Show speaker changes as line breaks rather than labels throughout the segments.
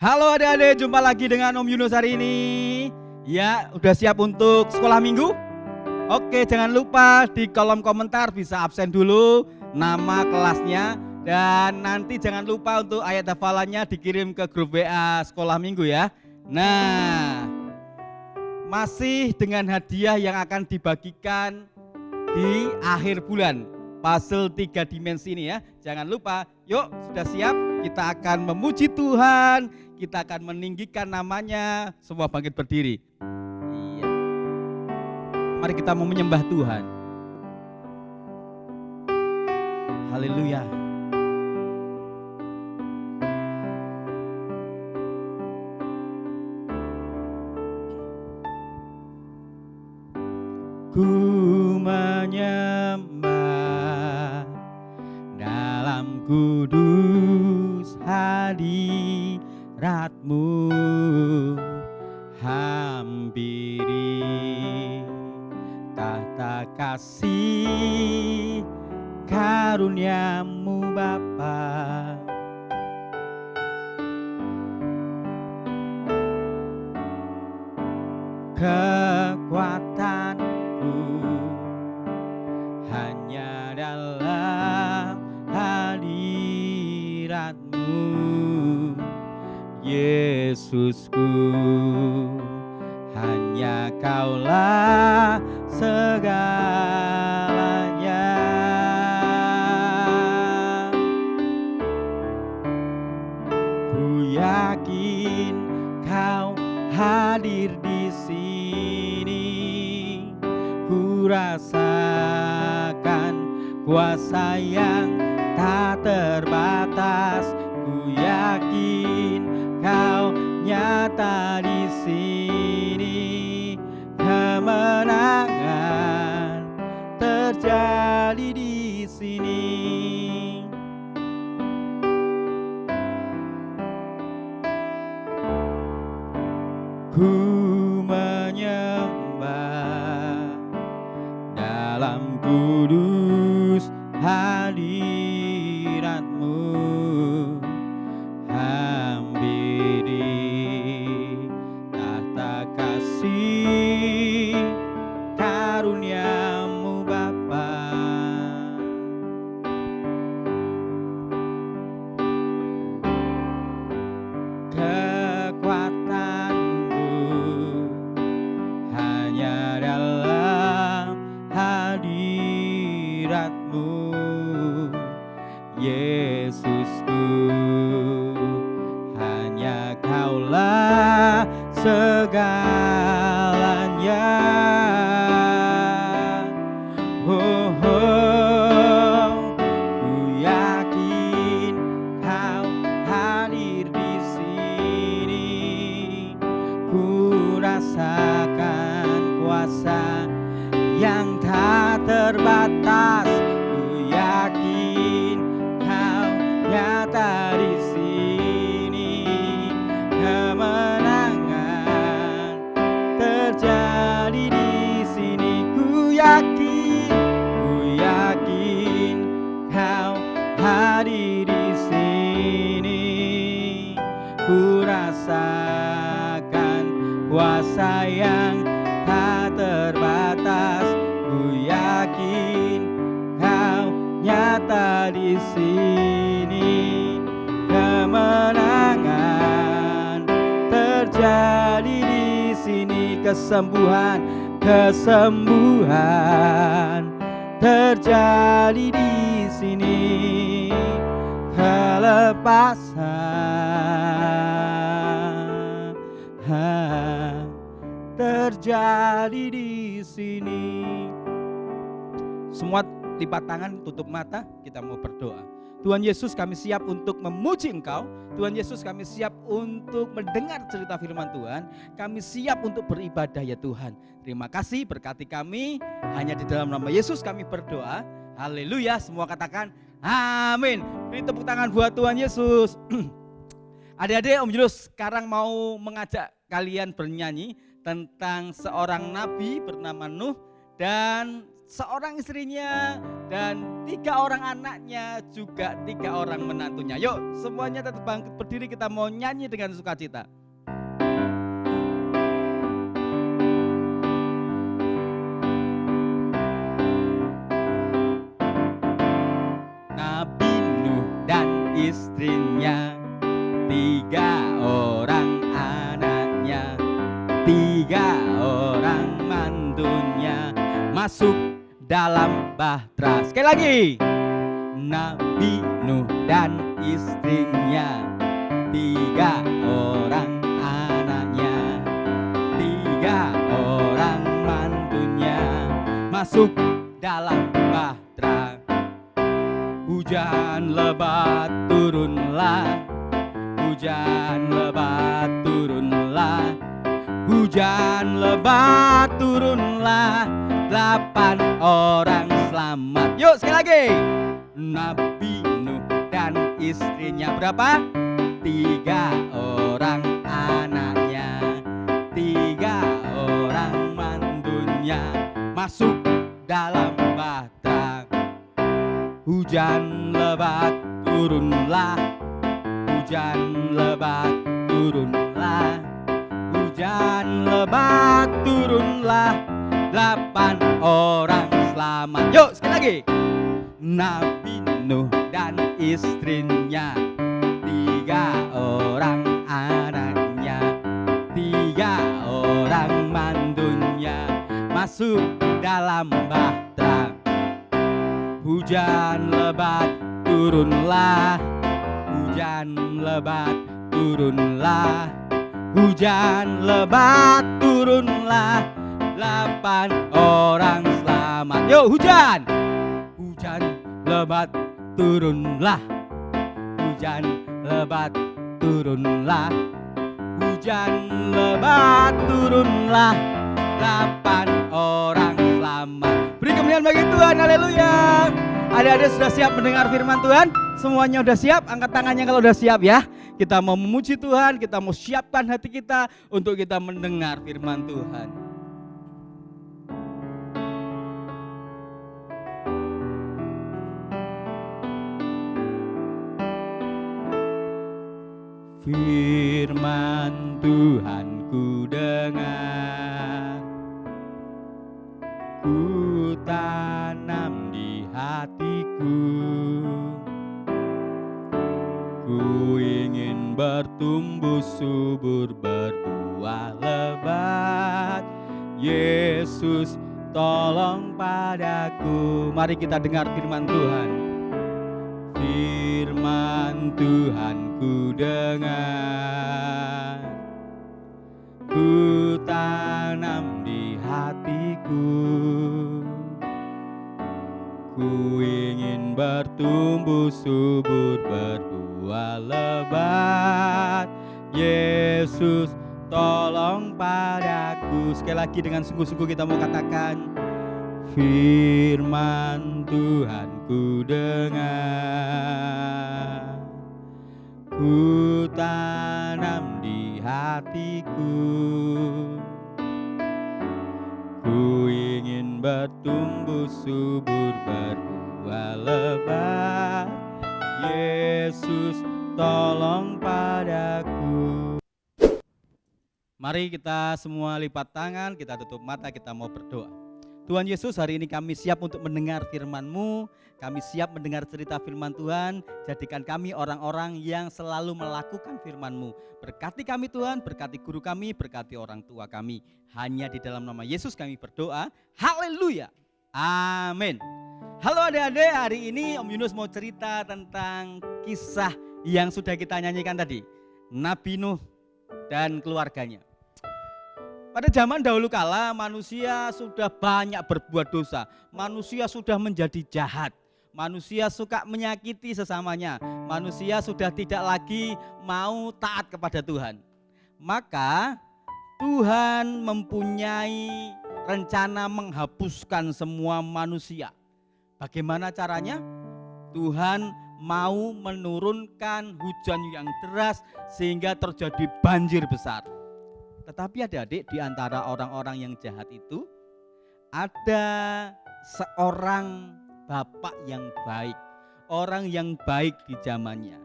Halo adik-adik, jumpa lagi dengan Om Yunus hari ini. Ya, udah siap untuk sekolah minggu? Oke, jangan lupa di kolom komentar bisa absen dulu nama kelasnya. Dan nanti jangan lupa untuk ayat hafalannya dikirim ke grup WA sekolah minggu ya. Nah, masih dengan hadiah yang akan dibagikan di akhir bulan. Puzzle 3 dimensi ini ya. Jangan lupa, yuk sudah siap? Kita akan memuji Tuhan, kita akan meninggikan namanya. Semua bangkit berdiri. Iya. Mari kita mau menyembah Tuhan. Haleluya. Ku menyembah dalam kudus hadirat-Mu, hampiri tahta kasih karunia-Mu Bapa. Kekuatanku hanya dalam hadirat-Mu, Yesusku, hanya Kaulah segalanya. Ku yakin Kau hadir di sini, ku rasakan kuasa yang tak terbatas. Ku yakin Kau nyata di sini, kemenangan terjadi di sini. Ku menyembah dalam kudus hadirat-Mu, hampiri tahta kasih karunia-Mu Bapa. Kekuatanku hanya dalam hadirat-Mu, Yesusku, hanya Kaulah segalanya. Oh, oh, ku yakin Kau hadir di sini, ku rasakan kuasa yang tak terbatas. Ku yakin Kau nyata di sini, kemenangan terjadi di sini. Ku yakin Kau hadir di sini, ku rasakan kuasa yang tak terbatas. Ku yakin Kau nyata di sini, kemenangan terjadi di sini. Kesembuhan terjadi di sini, kelepasan terjadi di sini. Semua lipat tangan, tutup mata, kita mau berdoa. Tuhan Yesus, kami siap untuk memuji Engkau. Tuhan Yesus, kami siap untuk mendengar cerita firman Tuhan. Kami siap untuk beribadah ya Tuhan. Terima kasih, berkati kami. Hanya di dalam nama Yesus kami berdoa. Haleluya, semua katakan amin. Beri tepuk tangan buat Tuhan Yesus. Adik-adik, Om Yunus sekarang mau mengajak kalian bernyanyi tentang seorang nabi bernama Nuh dan seorang istrinya, dan 3 orang anaknya, juga 3 orang menantunya. Yuk semuanya tetap bangkit berdiri, kita mau nyanyi dengan sukacita. Nabi Nuh dan istrinya, 3 orang anaknya, 3 orang mantunya masuk dalam bahtera. Sekali lagi. Nabi Nuh dan istrinya, 3 orang anaknya, 3 orang mantunya masuk dalam bahtera. Hujan lebat turunlah, hujan lebat turunlah, hujan lebat turunlah, 8 orang selamat. Yuk sekali lagi. Nabi Nuh dan istrinya berapa? 3 orang anaknya, 3 orang mantunya masuk dalam bahtera. Hujan lebat turunlah, hujan lebat turunlah, hujan lebat turunlah, 8 orang selamat. Yuk sekali lagi. Nabi Nuh dan istrinya, 3 orang anaknya, 3 orang mantunya masuk dalam bahtera. Hujan lebat turunlah, hujan lebat turunlah, hujan lebat turunlah, 8 orang selamat. Yuk hujan. Hujan lebat turunlah, hujan lebat turunlah, hujan lebat turunlah, 8 orang selamat. Beri kemuliaan bagi Tuhan, haleluya. Adik-adik sudah siap mendengar firman Tuhan? Semuanya udah siap? Angkat tangannya kalau udah siap ya. Kita mau memuji Tuhan, kita mau siapkan hati kita untuk kita mendengar firman Tuhan. Firman Tuhan ku dengar, ku tanam di hatiku, ku ingin bertumbuh subur, berbuah lebat. Yesus tolong padaku. Mari kita dengar firman Tuhan. Firman Tuhan ku dengar, ku tanam di hatiku, ku ingin bertumbuh subur, berbuah lebat. Yesus tolong padaku. Sekali lagi dengan sungguh-sungguh kita mau katakan, firman Tuhan ku dengar, ku tanam di hatiku, ku ingin bertumbuh subur, berbuah lebat. Yesus tolong padaku. Mari kita semua lipat tangan, kita tutup mata, kita mau berdoa. Tuhan Yesus, hari ini kami siap untuk mendengar firman-Mu, kami siap mendengar cerita firman Tuhan. Jadikan kami orang-orang yang selalu melakukan firman-Mu. Berkati kami Tuhan, berkati guru kami, berkati orang tua kami. Hanya di dalam nama Yesus kami berdoa, haleluya, amin. Halo adik-adik, hari ini Om Yunus mau cerita tentang kisah yang sudah kita nyanyikan tadi, Nabi Nuh dan keluarganya. Pada zaman dahulu kala manusia sudah banyak berbuat dosa, manusia sudah menjadi jahat, manusia suka menyakiti sesamanya, manusia sudah tidak lagi mau taat kepada Tuhan. Maka Tuhan mempunyai rencana menghapuskan semua manusia. Bagaimana caranya? Tuhan mau menurunkan hujan yang deras sehingga terjadi banjir besar. Tetapi adik-adik, di antara orang-orang yang jahat itu ada seorang bapak yang baik, orang yang baik di zamannya.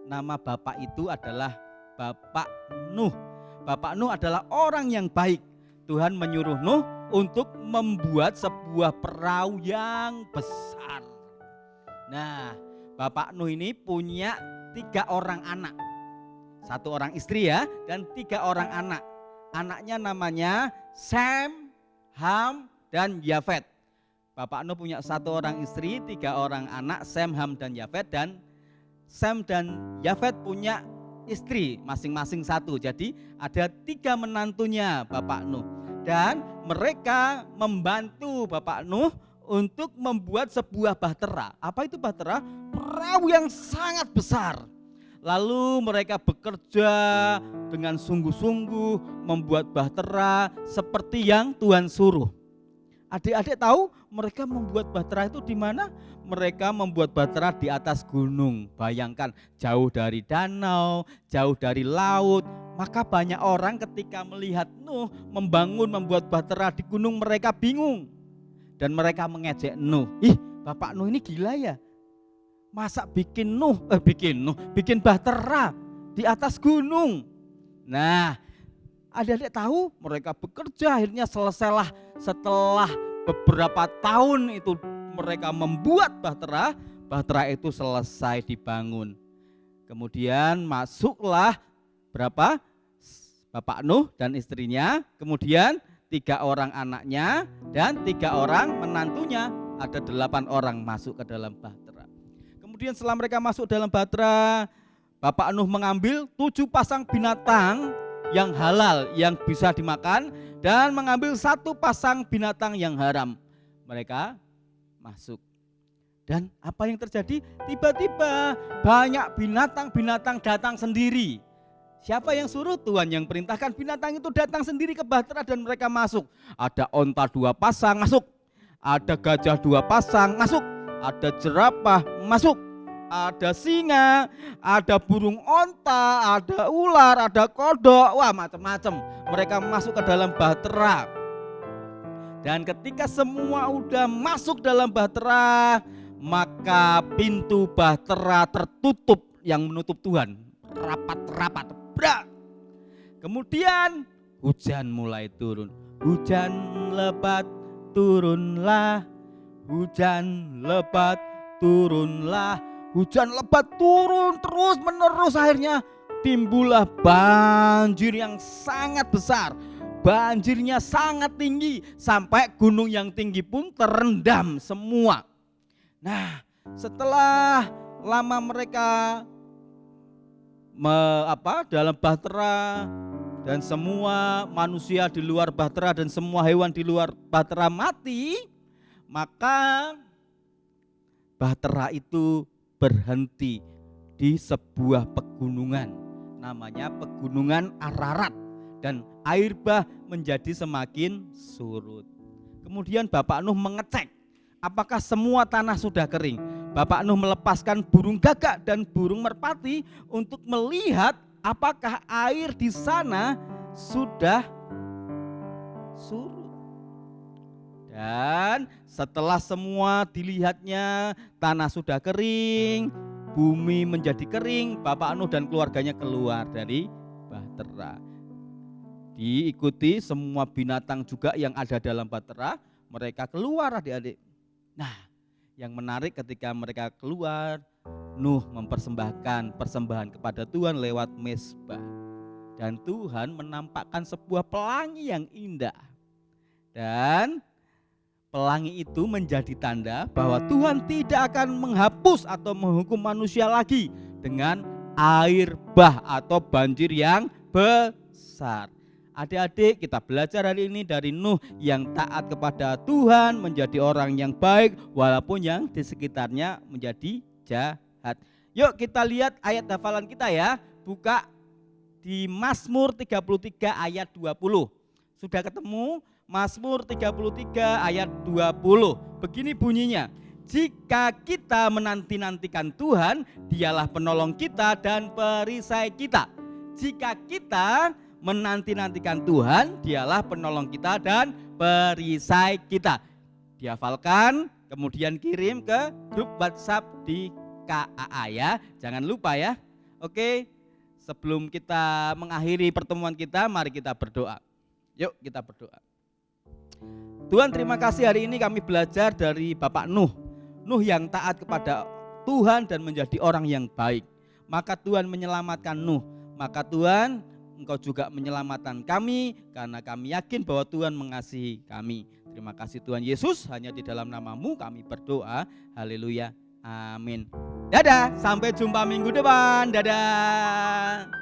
Nama bapak itu adalah Bapak Nuh. Bapak Nuh adalah orang yang baik. Tuhan menyuruh Nuh untuk membuat sebuah perahu yang besar. Nah, Bapak Nuh ini punya 3 orang anak. 1 orang istri ya, dan 3 orang anak. Anaknya namanya Sem, Ham, dan Yafet. Bapak Nuh punya 1 orang istri, 3 orang anak, Sem, Ham, dan Yafet. Dan Sem dan Yafet punya istri masing-masing 1. Jadi ada 3 menantunya Bapak Nuh. Dan mereka membantu Bapak Nuh untuk membuat sebuah bahtera. Apa itu bahtera? Perahu yang sangat besar. Lalu mereka bekerja dengan sungguh-sungguh membuat bahtera seperti yang Tuhan suruh. Adik-adik tahu mereka membuat bahtera itu di mana? Mereka membuat bahtera di atas gunung. Bayangkan, jauh dari danau, jauh dari laut. Maka banyak orang ketika melihat Nuh membuat bahtera di gunung, mereka bingung. Dan mereka mengejek Nuh. Ih, Bapak Nuh ini gila ya? Masa bikin bahtera di atas gunung? Nah, adik-adik tahu mereka bekerja, akhirnya selesailah setelah beberapa tahun itu mereka membuat bahtera. Bahtera itu selesai dibangun. Kemudian masuklah berapa? Bapak Nuh dan istrinya, kemudian 3 orang anaknya dan 3 orang menantunya. Ada 8 orang masuk ke dalam bahtera. Kemudian setelah mereka masuk dalam bahtera, Bapak Nuh mengambil 7 pasang binatang yang halal, yang bisa dimakan, dan mengambil 1 pasang binatang yang haram. Mereka masuk. Dan apa yang terjadi? Tiba-tiba banyak binatang-binatang datang sendiri. Siapa yang suruh? Tuhan yang perintahkan binatang itu datang sendiri ke bahtera dan mereka masuk. Ada onta 2 pasang masuk. Ada gajah 2 pasang masuk. Ada jerapah masuk. Ada singa, ada burung onta, ada ular, ada kodok, wah macam-macam. Mereka masuk ke dalam bahtera. Dan ketika semua udah masuk dalam bahtera, maka pintu bahtera tertutup, yang menutup Tuhan rapat-rapat. Brak. Kemudian hujan mulai turun. Hujan lebat turunlah. Hujan lebat turunlah. Hujan lebat turun terus menerus, akhirnya timbullah banjir yang sangat besar. Banjirnya sangat tinggi sampai gunung yang tinggi pun terendam semua. Nah, setelah lama mereka dalam bahtera dan semua manusia di luar bahtera dan semua hewan di luar bahtera mati, maka bahtera itu berhenti di sebuah pegunungan, namanya Pegunungan Ararat, dan air bah menjadi semakin surut. Kemudian Bapak Nuh mengecek apakah semua tanah sudah kering. Bapak Nuh melepaskan burung gagak dan burung merpati untuk melihat apakah air di sana sudah surut. Dan setelah semua dilihatnya tanah sudah kering, bumi menjadi kering, Bapak Nuh dan keluarganya keluar dari bahtera. Diikuti semua binatang juga yang ada dalam bahtera, mereka keluar adik-adik. Nah, yang menarik ketika mereka keluar, Nuh mempersembahkan persembahan kepada Tuhan lewat mezbah. Dan Tuhan menampakkan sebuah pelangi yang indah. Dan pelangi itu menjadi tanda bahwa Tuhan tidak akan menghapus atau menghukum manusia lagi dengan air bah atau banjir yang besar. Adik-adik, kita belajar hari ini dari Nuh yang taat kepada Tuhan, menjadi orang yang baik walaupun yang di sekitarnya menjadi jahat. Yuk kita lihat ayat hafalan kita ya. Buka di Mazmur 33 ayat 20. Sudah ketemu? Mazmur 33 ayat 20. Begini bunyinya. Jika kita menanti-nantikan Tuhan, Dialah penolong kita dan perisai kita. Jika kita menanti-nantikan Tuhan, Dialah penolong kita dan perisai kita. dihafalkan, kemudian kirim ke grup WhatsApp di KAA ya. Jangan lupa ya. Oke, sebelum kita mengakhiri pertemuan kita, mari kita berdoa. Yuk kita berdoa. Tuhan, terima kasih hari ini kami belajar dari Bapak Nuh. Nuh yang taat kepada Tuhan dan menjadi orang yang baik. Maka Tuhan menyelamatkan Nuh. Maka Tuhan, Engkau juga menyelamatkan kami karena kami yakin bahwa Tuhan mengasihi kami. Terima kasih Tuhan Yesus, hanya di dalam nama-Mu kami berdoa. Haleluya. Amin. Dadah, sampai jumpa minggu depan. Dadah.